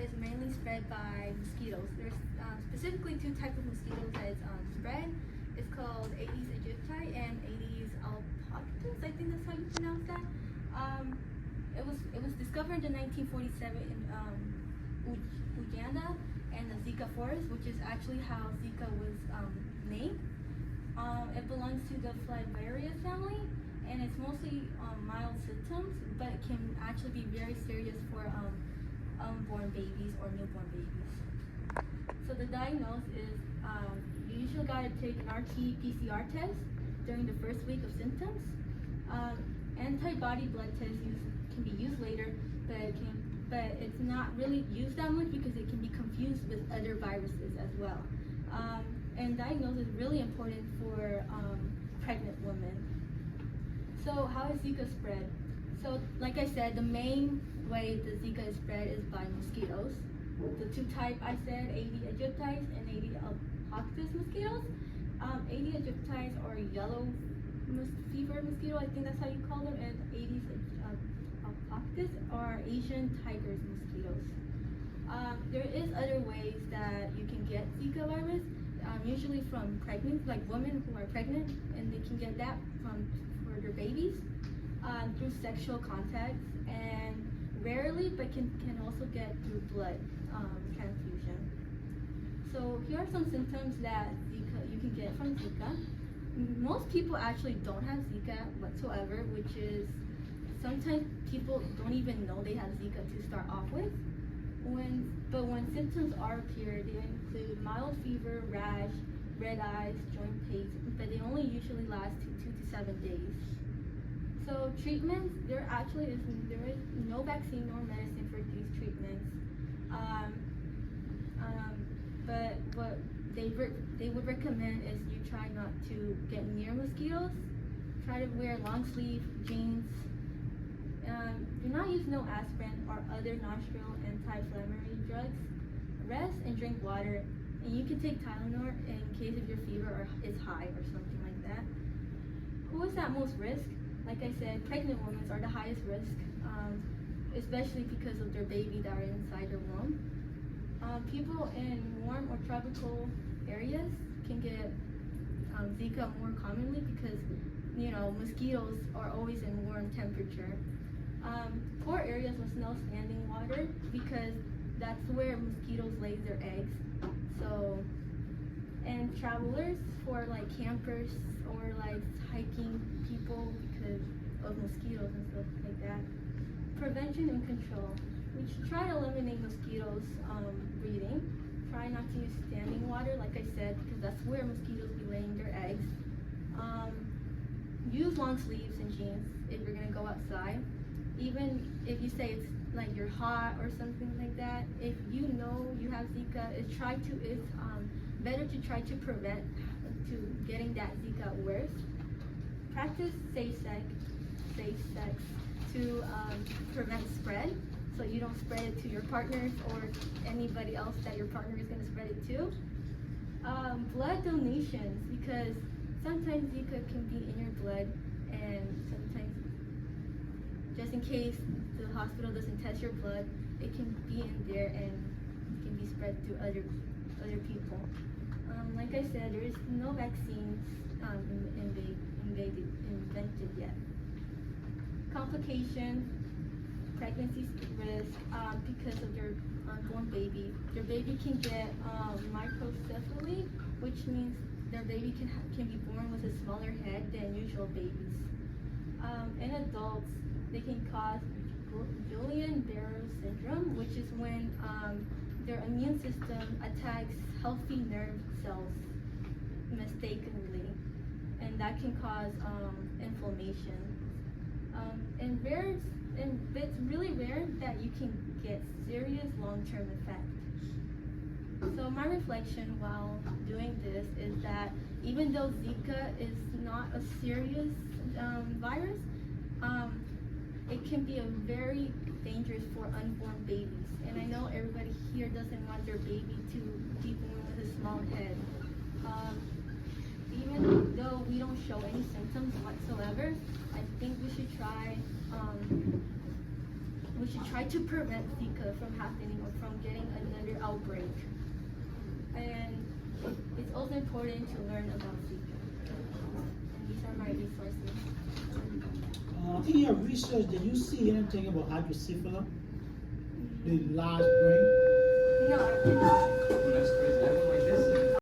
is mainly spread by mosquitoes. There's specifically two types of mosquitoes that is spread. It's called Aedes aegypti and Aedes albopictus. I think that's how you pronounce that. It was discovered in 1947 in Uganda and the Zika forest, which is actually how Zika was named. It belongs to the Flaviaria family, and it's mostly mild symptoms, but it can actually be very serious for unborn babies or newborn babies. So the diagnosis is you usually gotta take an RT-PCR test during the first week of symptoms. Antibody blood tests can be used later, but it's not really used that much because it can be confused with other viruses as well. And diagnosis is really important for pregnant women. So how is Zika spread? So like I said, the main way the Zika is spread is by mosquitoes. The two types I said, Aedes aegypti and Aedes albopictus mosquitoes. Aedes aegypti are yellow fever mosquito, I think that's how you call them, and Aedes albopictus are Asian tigers mosquitoes. There is other ways that you can get Zika virus, usually from pregnant, like women who are pregnant, and they can get that for their babies through sexual contact, and rarely, but can also get through blood transfusion. So here are some symptoms that you can get from Zika. Most people actually don't have Zika whatsoever, which is sometimes people don't even know they have Zika to start off with. But when symptoms are appear, they include mild fever, rash, red eyes, joint pains, but they only usually last 2 to 7 days. So treatments, there is no vaccine or medicine for these treatments. But what they would recommend is you try not to get near mosquitoes. Try to wear long sleeve jeans. Do not use no aspirin or other nostril anti-inflammatory drugs. Rest and drink water. And you can take Tylenol in case of your fever is high or something like that. Who is at most risk? Like I said, pregnant women are the highest risk, especially because of their baby that are inside their womb. People in warm or tropical areas can get Zika more commonly because mosquitoes are always in warm temperature. Poor areas with no standing water because that's where mosquitoes lay their eggs. So, and travelers for like campers or like hiking people because of mosquitoes and stuff like that. Prevention and control. We should try to eliminate mosquitoes breeding. Try not to use standing water, like I said, because that's where mosquitoes be laying their eggs. Use long sleeves and jeans if you're gonna go outside. Even if you say it's like you're hot or something like that, if you know you have Zika, it's better to try to prevent to getting that Zika worse. Practice safe sex to prevent spread, so you don't spread it to your partners or anybody else that your partner is going to spread it to. Blood donations, because sometimes Zika can be in your blood, and sometimes just in case the hospital doesn't test your blood, it can be in there and can be spread to other people. Like I said, there is no vaccines invented yet. Complication, pregnancy risk, because of their unborn baby. Their baby can get microcephaly, which means their baby can be born with a smaller head than usual babies. In adults, they can cause Guillain-Barré syndrome, which is when their immune system attacks healthy nerve cells mistakenly, and that can cause inflammation. And it's really rare that you can get serious long-term effects. So my reflection while doing this is that even though Zika is not a serious virus, it can be very dangerous for unborn babies. And I know everybody here doesn't want their baby to be born with a small head. Even though we don't show any symptoms whatsoever, I think we should try we should try to prevent Zika from happening or from getting another outbreak. And it's also important to learn about Zika. And these are my resources. In your research, did you see anything about hydrocephalus, the large brain? No, I did not.